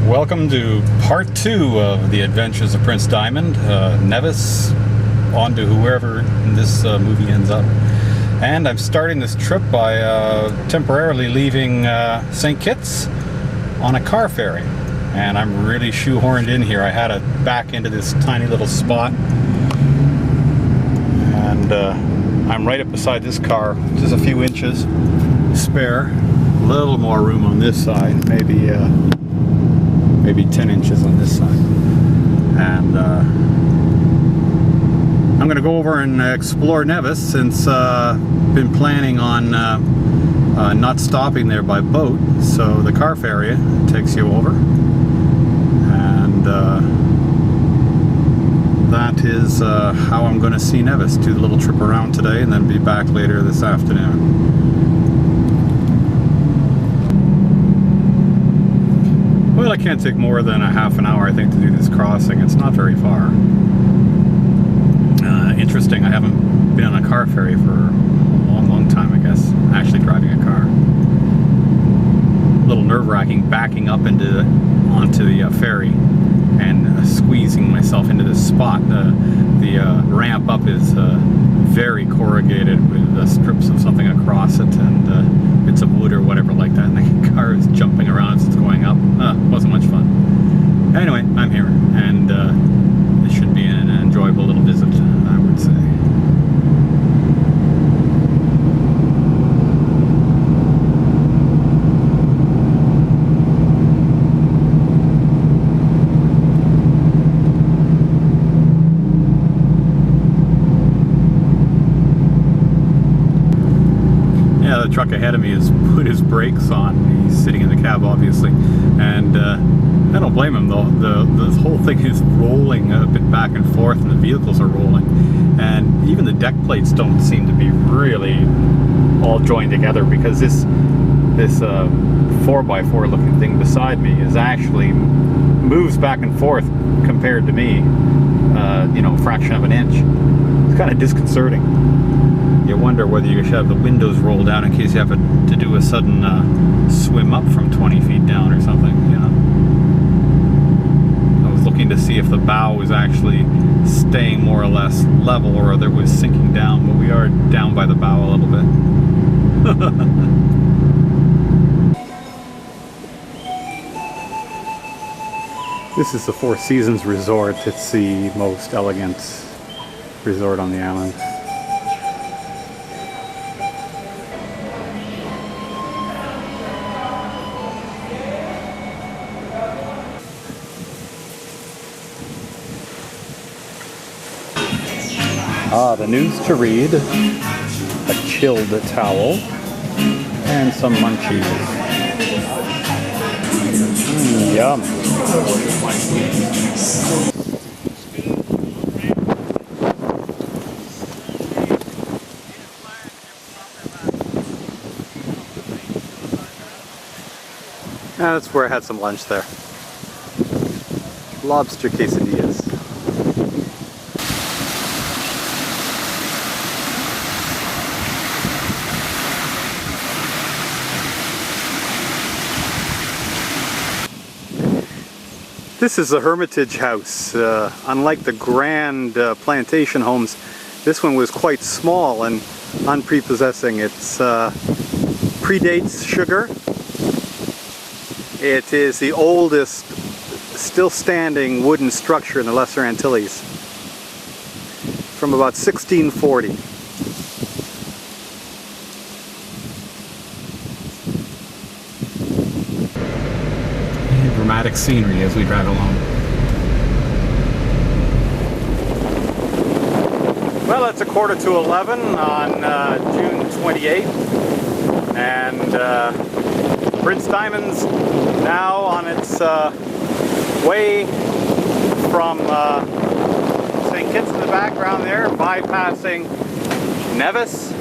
Welcome to part 2 of the Adventures of Prince Diamond, Nevis, on to whoever this movie ends up. And I'm starting this trip by temporarily leaving St. Kitts on a car ferry. And I'm really shoehorned in here. I had to back into this tiny little spot. And I'm right up beside this car, just a few inches spare. A little more room on this side, maybe 10 inches on this side. And I'm going to go over and explore Nevis, since I've been planning on not stopping there by boat. So the car ferry takes you over. And that is how I'm going to see Nevis. Do the little trip around today and then be back later this afternoon. Well, it can't take more than a half an hour, I think, to do this crossing. It's not very far. Interesting, I haven't been on a car ferry for a long time, I guess. Actually driving a car. A little nerve-wracking backing up onto the ferry and squeezing myself into this spot. The ramp up is very corrugated with strips of something across it and bits of wood or whatever like that, and the car is jumping around as it's going up. Wasn't much fun. Anyway, I'm here, and it should be an enjoyable little visit, I would say. Yeah, the truck ahead of me has put his brakes on. He's sitting in the cab, obviously, and I don't blame him, though. The whole thing is rolling a bit back and forth, and the vehicles are rolling, and even the deck plates don't seem to be really all joined together, because this 4x4 looking thing beside me is actually moves back and forth compared to me, you know, a fraction of an inch. It's kind of disconcerting. You wonder whether you should have the windows rolled down in case you have to do a sudden swim up from 20 feet down or something, you know. I was looking to see if the bow was actually staying more or less level, or whether it was sinking down, but we are down by the bow a little bit. This is the Four Seasons Resort. It's the most elegant resort on the island. The news to read, a chilled towel, and some munchies. Yum. That's where I had some lunch there. Lobster quesadillas. This is the Hermitage house. Unlike the grand plantation homes, this one was quite small and unprepossessing. It predates sugar. It is the oldest still standing wooden structure in the Lesser Antilles, from about 1640. Dramatic scenery as we drive along. Well, it's 11:15 on June 28th, and Prince Diamond's now on its way from St. Kitts in the background there, bypassing Nevis,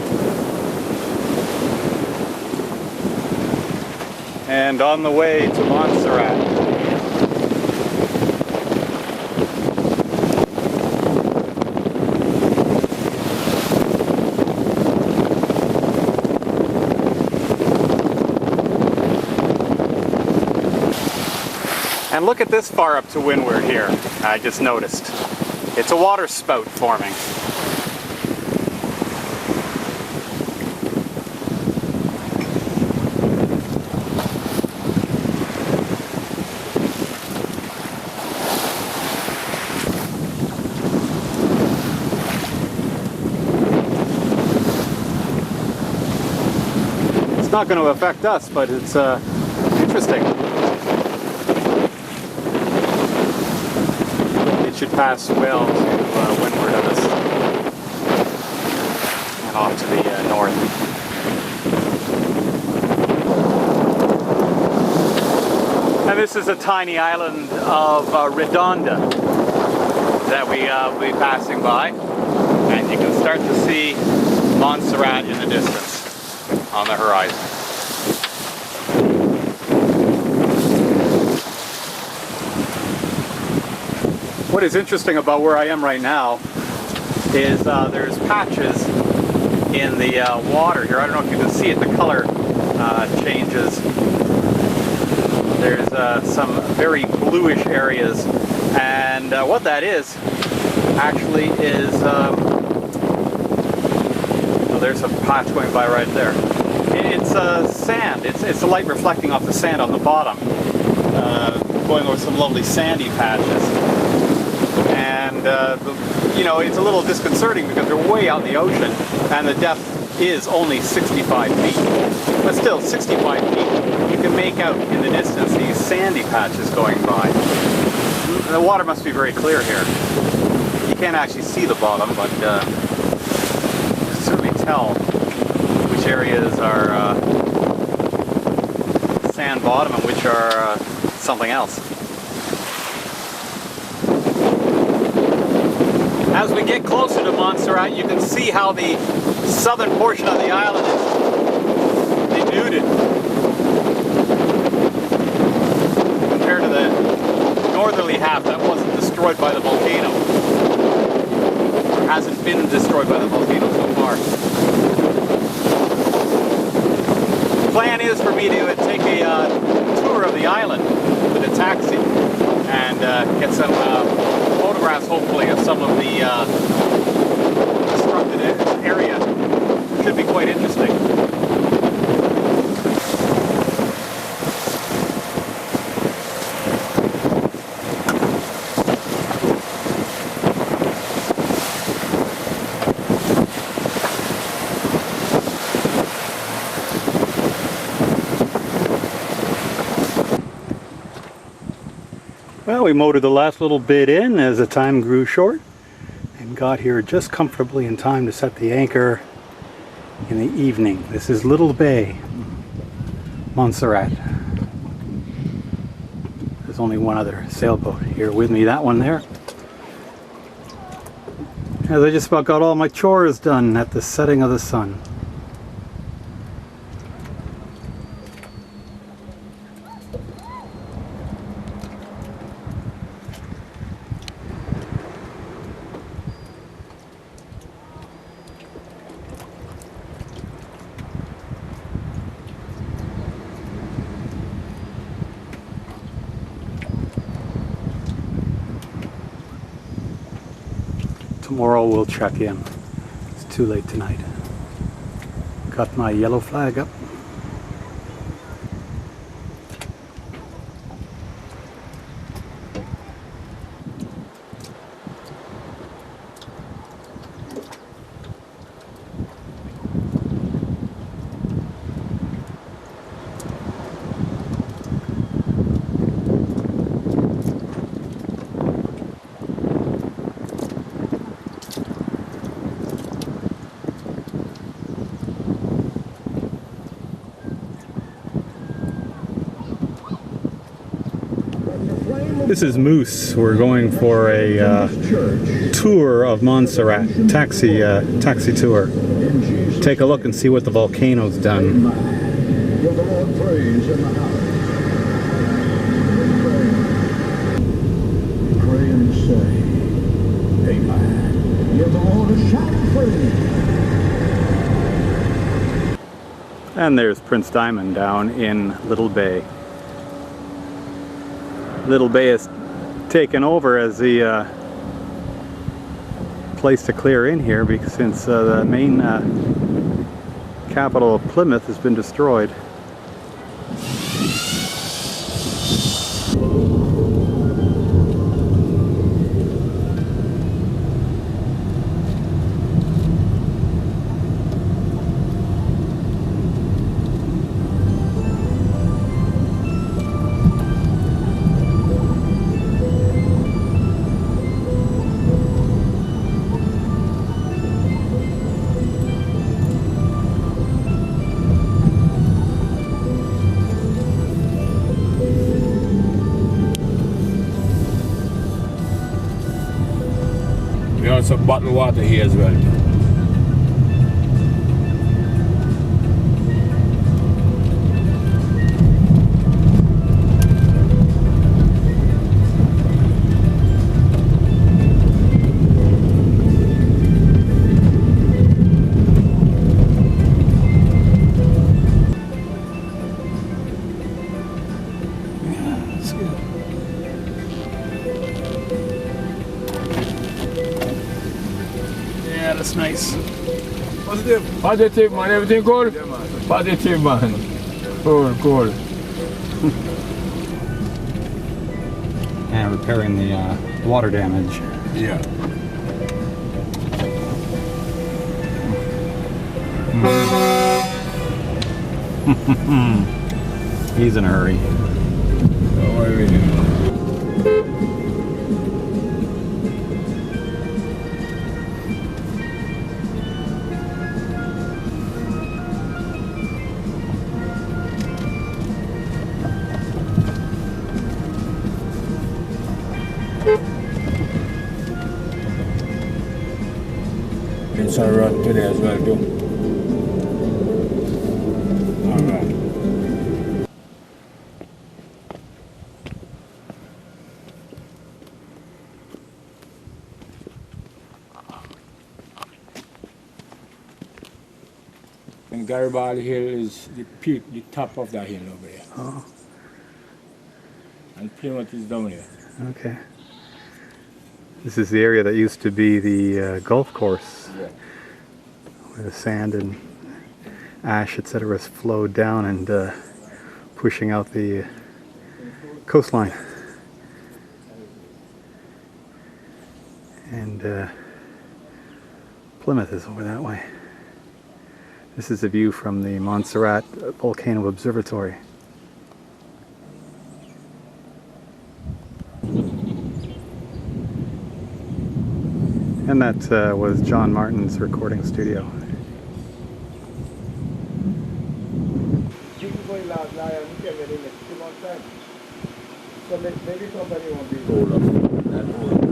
and on the way to Montserrat. And look at this far up to windward here. I just noticed. It's a water spout forming. It's not going to affect us, but it's interesting. It should pass well to windward of us and off to the north. And this is a tiny island of Redonda that we'll be passing by, and you can start to see Montserrat in the distance on the horizon. What is interesting about where I am right now is there's patches in the water here. I don't know if you can see it, the color changes. There's some very bluish areas, and what that is actually is, oh, there's a patch going by right there. It's sand. It's the light reflecting off the sand on the bottom, going over some lovely sandy patches. And you know, it's a little disconcerting because they're way out in the ocean, and the depth is only 65 feet. But still, 65 feet, you can make out in the distance these sandy patches going by. The water must be very clear here. You can't actually see the bottom, but you can certainly tell which areas are sand bottom and which are something else. As we get closer to Montserrat, you can see how the southern portion of the island is denuded compared to the northerly half that wasn't destroyed by the volcano, or hasn't been destroyed by the volcano so far. The plan is for me to take a tour of the island with a taxi and get some photographs, hopefully, of some of the destructed area. Should be quite interesting. Well, we motored the last little bit in as the time grew short and got here just comfortably in time to set the anchor in the evening. This is Little Bay, Montserrat. There's only one other sailboat here with me, that one there. As I just about got all my chores done at the setting of the sun. Tomorrow we'll check in. It's too late tonight. Got my yellow flag up. This is Moose. We're going for a tour of Montserrat, taxi tour. Take a look and see what the volcano's done. Give the Lord praise in the house. Pray and say, Amen. Give the Lord a shout of praise. And there's Prince Diamond down in Little Bay. Little Bay is taken over as the place to clear in here, because since the main capital of Plymouth has been destroyed. We have some bottled water here as well. Yeah, that's nice. Positive. Positive, man. Everything good? Yeah, man. Positive, man. Cool. And repairing the water damage. Yeah. He's in a hurry. Don't worry. It's a run today as well, too. Alright. And Garibaldi Hill is the peak, the top of that hill over there. Oh, And Plymouth is down here. okay. This is the area that used to be the golf course, Yeah. where the sand and ash, etc., was flowed down and pushing out the coastline. And Plymouth is over that way. This is a view from the Montserrat Volcano Observatory. And that was John Martin's recording studio. So maybe somebody won't be old up that old.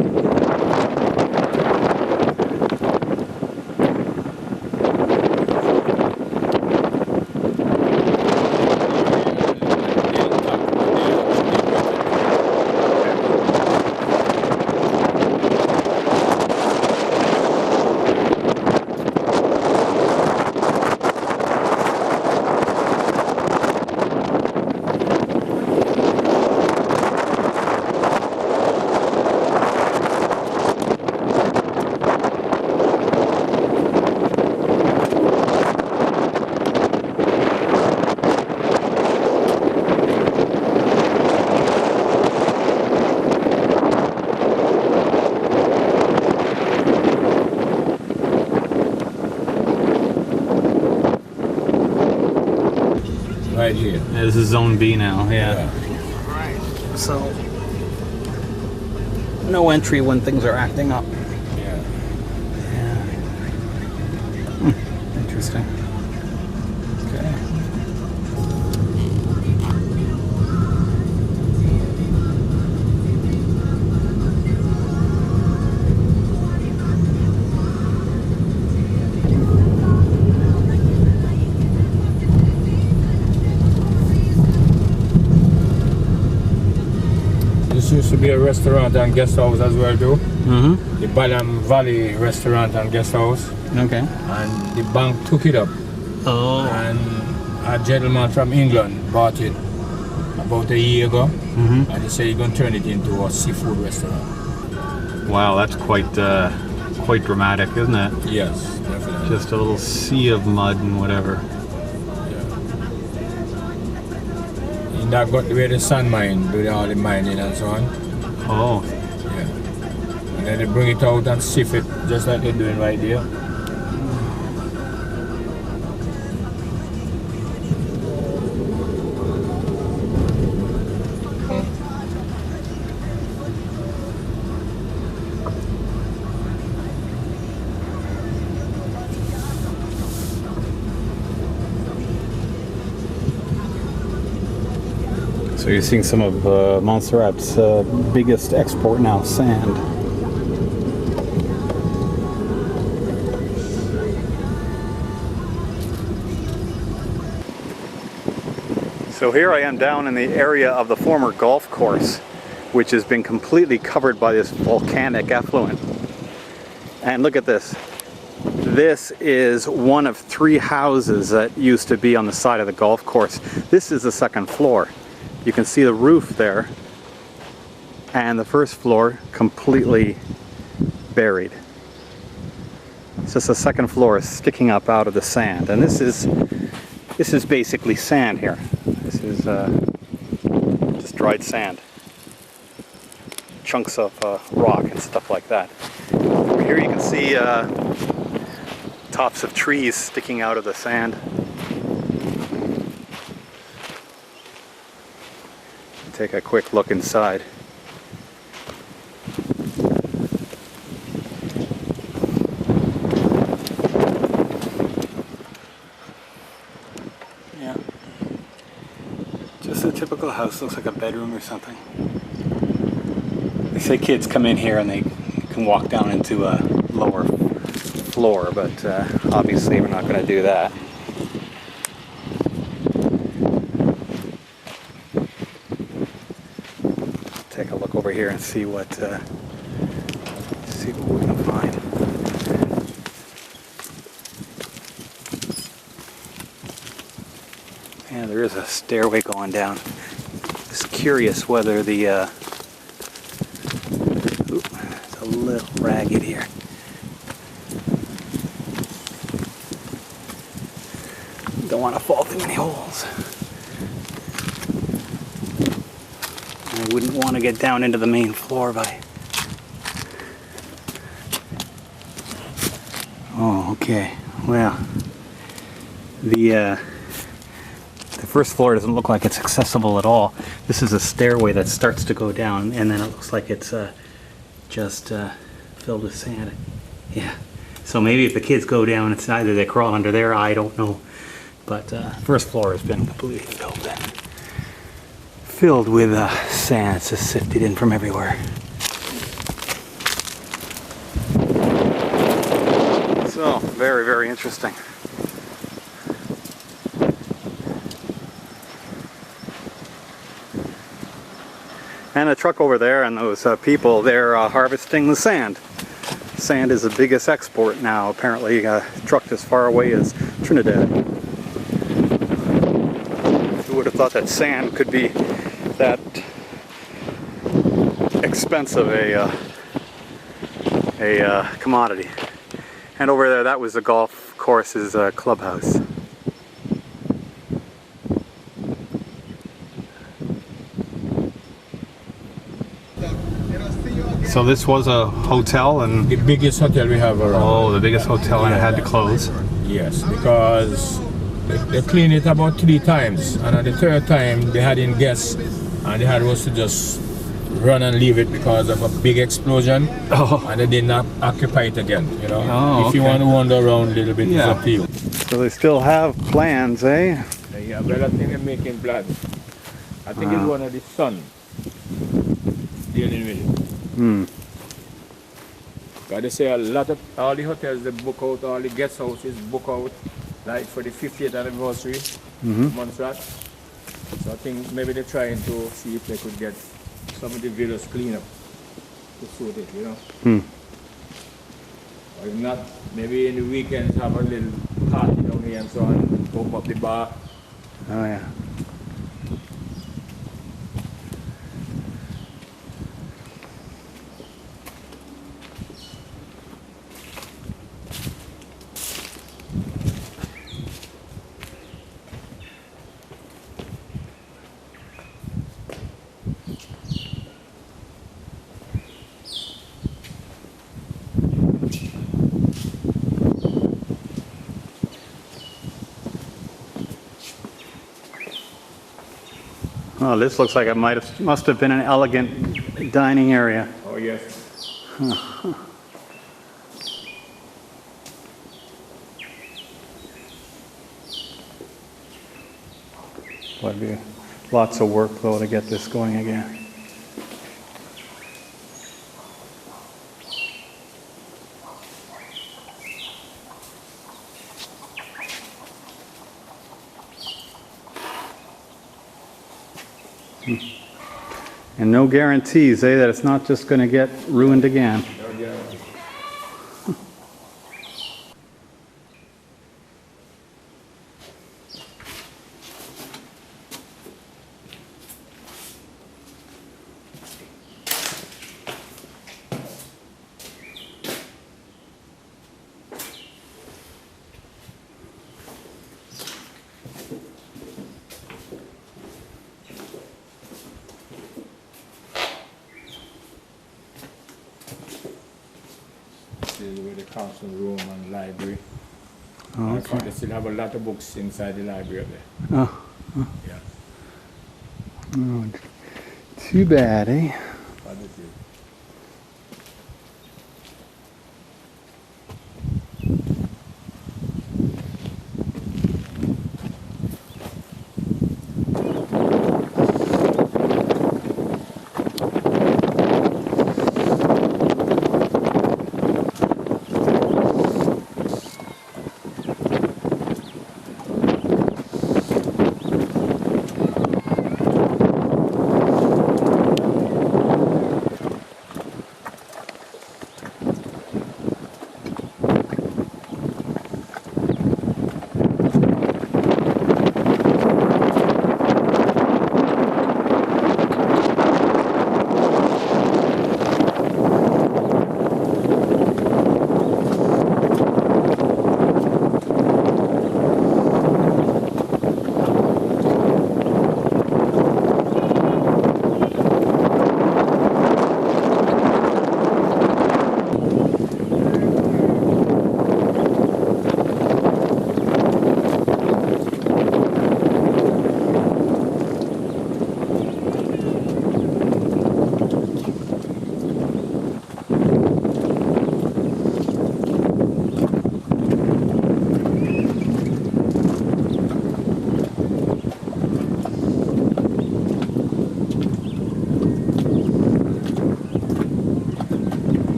Right here. Yeah, this is Zone B now, yeah. Yeah. So, no entry when things are acting up. Yeah. Yeah. Interesting. Okay. This used to be a restaurant and guest house as well too. Mm-hmm. The Balam Valley restaurant and guest house. Okay. And the bank took it up. Oh. And a gentleman from England bought it about a year ago, Mm-hmm. and he said he's going to turn it into a seafood restaurant. Wow, that's quite dramatic, isn't it? Yes, definitely. Just a little sea of mud and whatever. He's not got where the sand mine, do all the mining and so on. Oh, Yeah. And then they bring it out and sift it, just like they're doing right there. so you're seeing some of Montserrat's biggest export now, sand. So here I am down in the area of the former golf course, which has been completely covered by this volcanic effluent. And look at this. This is one of 3 houses that used to be on the side of the golf course. This is the second floor. You can see the roof there, and the first floor completely buried. It's just the second floor is sticking up out of the sand, and this is basically sand here. This is just dried sand, chunks of rock and stuff like that. Over here you can see tops of trees sticking out of the sand. Take a quick look inside. Yeah. Just a typical house, looks like a bedroom or something. They say kids come in here and they can walk down into a lower floor, but obviously we're not going to do that. Take a look over here and see what we're going to find. Yeah, there is a stairway going down. Just curious whether the it's a little ragged here. Don't want to fall through any holes. I wouldn't want to get down into the main floor by... Oh, okay. Well, the first floor doesn't look like it's accessible at all. This is a stairway that starts to go down, and then it looks like it's just filled with sand. Yeah. So maybe if the kids go down, it's either they crawl under there, I don't know. But first floor has been completely filled with sand. It's just sifted in from everywhere. So, very, very interesting. And a truck over there, and those people, they're harvesting the sand. Sand is the biggest export now, apparently, trucked as far away as Trinidad. Who would have thought that sand could be that expensive a commodity? And over there, that was the golf course's clubhouse. So this was a hotel, and The biggest hotel we have around. oh, the biggest hotel, and it had to close. Yes, because they cleaned it about 3 times, and at the 3rd time they had in guests, and they had was to just run and leave it because of a big explosion, Oh, and they did not occupy it again. You know, Oh, if you okay. want to wander around a little bit, Yeah. it's up to you. so they still have plans, eh? Yeah, but I think they're making plans. I think it's one of the son dealing with it. Hmm. But they say all the hotels they book out, all the guest houses book out, like for the 50th anniversary, Montserrat. So I think maybe they're trying to see if they could get some of the villas clean up to suit it, you know. Or if not, maybe in the weekends have a little party down here and so on, open up the bar. Oh yeah. Oh, this looks like it must have been an elegant dining area. Oh yes. Would be lots of work though to get this going again. And no guarantees, that it's not just going to get ruined again. Oh, yeah. This is where the council room and library. Oh, Okay. They still have a lot of books inside the library up there. Oh, Yeah. oh, too bad, eh?